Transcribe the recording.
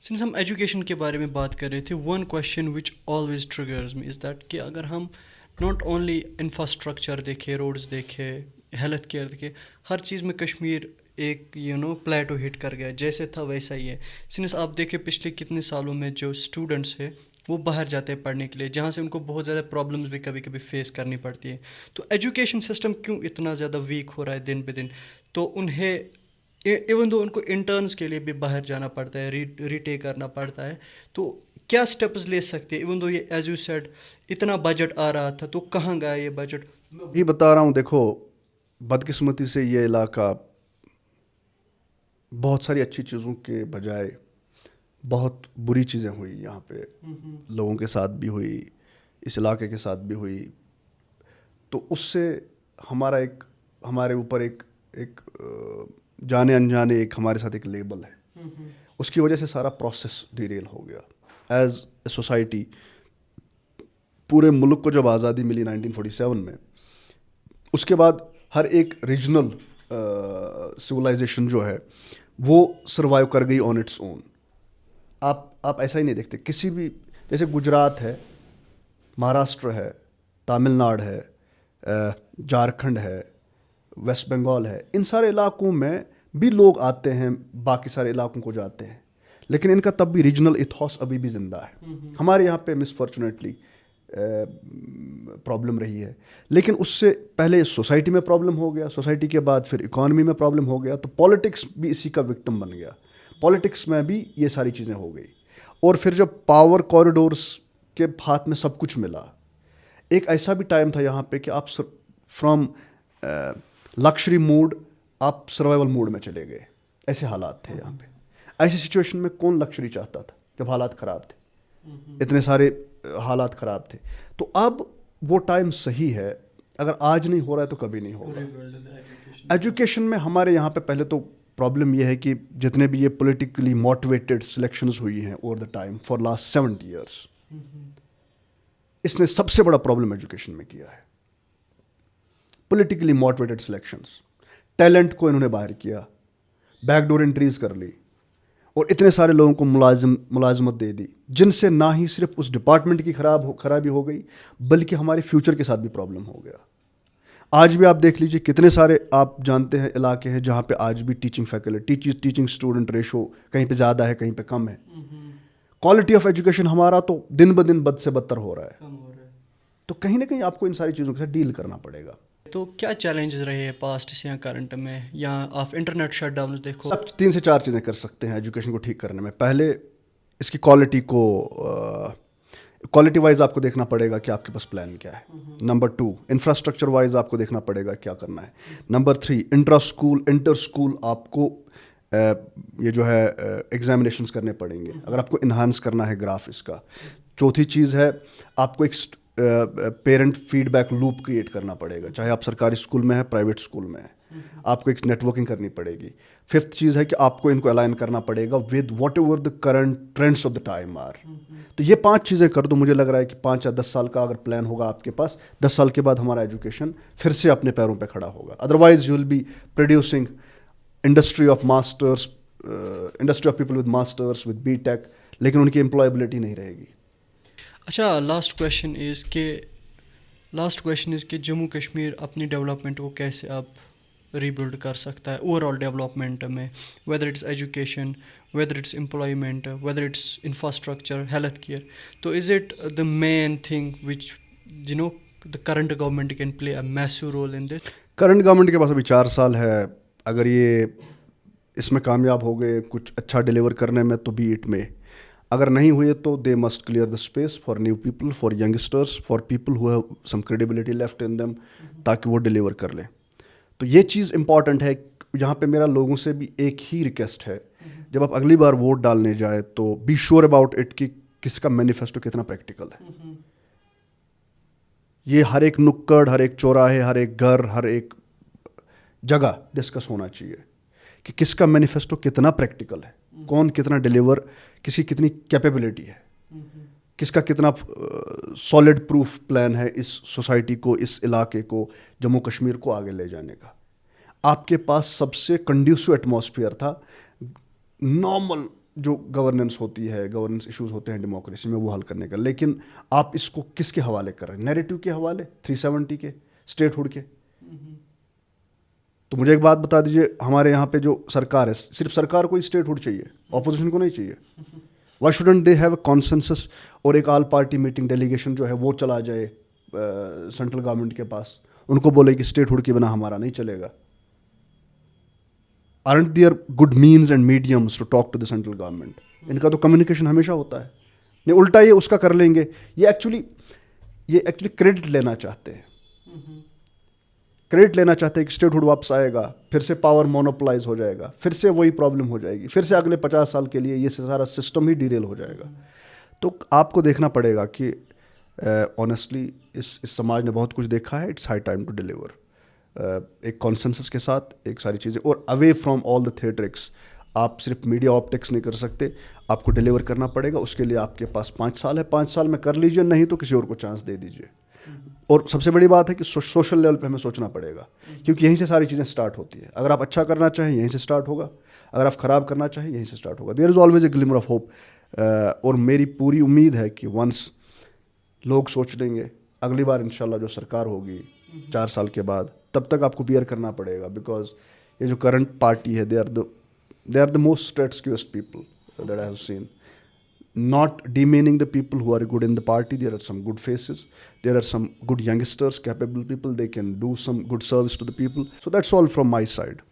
Since ہم education کے بارے میں بات کر رہے تھے، one question which always triggers me is that کہ اگر ہم ناٹ اونلی انفراسٹرکچر دیکھے، روڈز دیکھے، ہیلتھ کیئر دیکھے، ہر چیز میں کشمیر ایک پلیٹو ہٹ کر گیا، جیسے تھا ویسا ہی ہے. سنس آپ دیکھیں پچھلے کتنے سالوں میں جو اسٹوڈنٹس ہیں وہ باہر جاتے ہیں پڑھنے کے لیے، جہاں سے ان کو بہت زیادہ پرابلمس بھی کبھی کبھی فیس کرنی پڑتی ہے. تو ایجوکیشن سسٹم کیوں اتنا زیادہ ویک ہو رہا ہے دن بہ دن؟ تو انہیں ایون دو ان کو انٹرنس کے لیے بھی باہر جانا پڑتا ہے، ریٹیک کرنا پڑتا ہے. تو کیا اسٹیپس لے سکتے ہیں ایون دو یہ ایز یو سیڈ اتنا بجٹ آ رہا تھا، تو کہاں گیا یہ بجٹ؟ یہ بتا رہا ہوں، دیکھو بدقسمتی سے یہ علاقہ بہت ساری اچھی چیزوں کے بجائے بہت بری چیزیں ہوئی یہاں پہ، لوگوں کے ساتھ بھی ہوئی، اس علاقے کے ساتھ بھی ہوئی. تو اس سے ہمارے اوپر ایک جانے انجانے ایک ہمارے ساتھ ایک لیبل ہے. اس کی وجہ سے سارا پروسیس ڈیریل ہو گیا. ایز اے سوسائٹی پورے ملک کو جب آزادی ملی 1947 میں، اس کے بعد ہر ایک ریجنل سویلائزیشن جو ہے وہ سروائیو کر گئی آن اٹس اون. آپ ایسا ہی نہیں دیکھتے کسی بھی، جیسے گجرات ہے، مہاراشٹر ہے، تامل ناڈو ہے، جھارکھنڈ ہے، ویسٹ بنگال ہے، ان سارے علاقوں میں بھی لوگ آتے ہیں، باقی سارے علاقوں کو جاتے ہیں، لیکن ان کا تب بھی ریجنل ایتھوس ابھی بھی زندہ ہے. ہمارے یہاں پہ مسفارچونیٹلی پرابلم رہی ہے، لیکن اس سے پہلے سوسائٹی میں پرابلم ہو گیا، سوسائٹی کے بعد پھر اکانومی میں پرابلم ہو گیا، تو پالیٹکس بھی اسی کا وکٹم بن گیا. پالیٹکس میں بھی یہ ساری چیزیں ہو گئی. اور پھر جب پاور کوریڈورس کے ہاتھ میں سب کچھ ملا، ایک ایسا بھی ٹائم تھا یہاں پہ کہ آپ فرام لکشری موڈ آپ سروائیول موڈ میں چلے گئے. ایسے حالات تھے یہاں پہ. ایسی سچویشن میں کون لکشری چاہتا تھا جب حالات خراب تھے، اتنے سارے حالات خراب تھے. تو اب وہ ٹائم صحیح ہے، اگر آج نہیں ہو رہا ہے تو کبھی نہیں ہوگا. ایجوکیشن میں ہمارے یہاں پہ پہلے تو پرابلم یہ ہے کہ جتنے بھی یہ پولیٹیکلی موٹیویٹڈ سلیکشنز ہوئی ہیں over the time for last 70 years, اس نے سب سے بڑا پرابلم ایجوکیشن میں کیا ہے. پولیٹیکلی موٹیویٹڈ سلیکشنز، ٹیلنٹ کو انہوں نے باہر کیا، بیک ڈور انٹریز کر لی، اور اتنے سارے لوگوں کو ملازمت دے دی، جن سے نہ ہی صرف اس ڈپارٹمنٹ کی خرابی ہو گئی بلکہ ہمارے فیوچر کے ساتھ بھی پرابلم ہو گیا. آج بھی آپ دیکھ لیجیے کتنے سارے آپ جانتے ہیں علاقے ہیں جہاں پہ آج بھی teaching faculty teaching student ratio کہیں پہ زیادہ ہے، کہیں پہ کم ہے. کوالٹی آف ایجوکیشن ہمارا تو دن بہ دن بد سے بدتر ہو رہا ہے. تو کہیں نہ کہیں آپ کو ان ساری چیزوں کے ساتھ ڈیل کرنا پڑے گا. تو کیا چیلنجز رہے ہیں پاسٹ سے یا کرنٹ میں، یا آپ انٹرنیٹ شٹ ڈاؤنز دیکھو؟ سب 3 سے 4 چیزیں کر سکتے ہیں ایجوکیشن کو ٹھیک کرنے میں. پہلے اس کی کوالٹی وائز آپ کو دیکھنا پڑے گا کہ آپ کے پاس پلان کیا ہے. نمبر 2 انفراسٹرکچر وائز آپ کو دیکھنا پڑے گا کیا کرنا ہے. نمبر 3 انٹر اسکول آپ کو یہ جو ہے ایگزامینیشنس کرنے پڑیں گے اگر آپ کو انہانس کرنا ہے گراف اس کا. چوتھی چیز ہے آپ کو ایک parent feedback loop create کرنا پڑے گا، چاہے آپ سرکاری اسکول میں ہے، پرائیویٹ اسکول میں ہے، آپ کو ایک نیٹ ورکنگ کرنی پڑے گی. 5th چیز ہے کہ آپ کو ان کو الائن کرنا پڑے گا with whatever the current trends of the time are. تو یہ 5 چیزیں کر دو، مجھے لگ رہا ہے کہ 5 یا 10 سال کا اگر پلان ہوگا آپ کے پاس، 10 سال کے بعد ہمارا ایجوکیشن پھر سے اپنے پیروں پہ کھڑا ہوگا. Otherwise you will be producing industry of people with masters with B tech, لیکن ان کی امپلائبلٹی نہیں رہے گی. اچھا، لاسٹ کویشچن از کہ جموں کشمیر اپنی ڈیولپمنٹ کو کیسے آپ ریبلڈ کر سکتا ہے اوور آل ڈیولپمنٹ میں، whether it's education, whether it's employment, whether it's infrastructure, health care. تو is it the main thing which the current government can play a massive role in this? Current government کے پاس ابھی 4 سال ہے، اگر یہ اس میں کامیاب ہو گئے کچھ اچھا ڈیلیور کرنے میں تو بی اٹ میں، اگر نہیں ہوئے تو they must clear the space for new people, for youngsters, for people who have some credibility left in them, تاکہ وہ ڈیلیور کر لیں. تو یہ چیز امپورٹنٹ ہے. یہاں پہ میرا لوگوں سے بھی ایک ہی ریکویسٹ ہے، جب آپ اگلی بار ووٹ ڈالنے جائے تو بی شیور اباؤٹ اٹ کہ کس کا مینیفیسٹو کتنا پریکٹیکل ہے. یہ ہر ایک نکڑ، ہر ایک چوراہے، ہر ایک گھر، ہر ایک جگہ ڈسکس ہونا چاہیے کہ کس کا مینیفیسٹو کتنا پریکٹیکل ہے، کون کتنا ڈیلیور، کسی کتنی کیپیبلٹی ہے، کس کا کتنا سالڈ پروف پلان ہے اس سوسائٹی کو، اس علاقے کو، جموں کشمیر کو آگے لے جانے کا. آپ کے پاس سب سے کنڈیوسو ایٹماسفیئر تھا، نارمل جو گورننس ہوتی ہے، گورننس ایشوز ہوتے ہیں ڈیموکریسی میں، وہ حل کرنے کا. لیکن آپ اس کو کس کے حوالے کر رہے ہیں؟ نیریٹو کے حوالے، 370 کے، اسٹیٹ ہوڈ کے. تو مجھے ایک بات بتا دیجیے، ہمارے یہاں پہ جو سرکار ہے، صرف سرکار کو ہی اسٹیٹ ہوڈ چاہیے، اپوزیشن کو نہیں چاہیے. Why shouldn't they have a consensus, اور ایک آل پارٹی میٹنگ ڈیلیگیشن جو ہے وہ چلا جائے سینٹرل گورنمنٹ کے پاس، ان کو بولے کہ اسٹیٹ ہوڈ کے بنا ہمارا نہیں چلے گا. aren't there good means and mediums to talk to the central government؟ ان کا تو کمیونیکیشن ہمیشہ ہوتا ہے. نہیں الٹا یہ اس کا کر لیں گے. یہ ایکچولی کریڈٹ لینا چاہتے ہیں، کریڈٹ لینا چاہتے ہیں کہ اسٹیٹ ہوڈ واپس آئے گا، پھر سے پاور مونوپلائز ہو جائے گا، پھر سے وہی پرابلم ہو جائے گی، پھر سے اگلے 50 سال کے لیے یہ سارا سسٹم ہی ڈیریل ہو جائے گا. تو آپ کو دیکھنا پڑے گا کہ آنیسٹلی اس سماج نے بہت کچھ دیکھا ہے. It's high time to deliver ایک کانسنسس کے ساتھ ایک ساری چیزیں، اور اوے فرام آل دا تھیٹرکس. آپ صرف میڈیا آپٹکس نہیں کر سکتے، آپ کو ڈیلیور کرنا پڑے گا. اس کے لیے آپ کے پاس 5 سال ہے، 5 سال میں کر لیجئے، نہیں تو کسی اور کو چانس دے دیجئے. اور سب سے بڑی بات ہے کہ سوشل لیول پہ ہمیں سوچنا پڑے گا، کیونکہ یہیں سے ساری چیزیں سٹارٹ ہوتی ہیں. اگر آپ اچھا کرنا چاہیں یہیں سے سٹارٹ ہوگا، اگر آپ خراب کرنا چاہیں یہیں سے سٹارٹ ہوگا. There is always a glimmer of hope. اور میری پوری امید ہے کہ ونس لوگ سوچ لیں گے، اگلی بار انشاءاللہ جو سرکار ہوگی 4 سال کے بعد، تب تک آپ کو بیئر کرنا پڑے گا. بیکاز یہ جو کرنٹ پارٹی ہے، دے آر دا موسٹ اسٹریٹسکیوس people that I have seen. Not demeaning the people who are good in the party. There are some good faces. There are some good youngsters, capable people. They can do some good service to the people. So that's all from my side.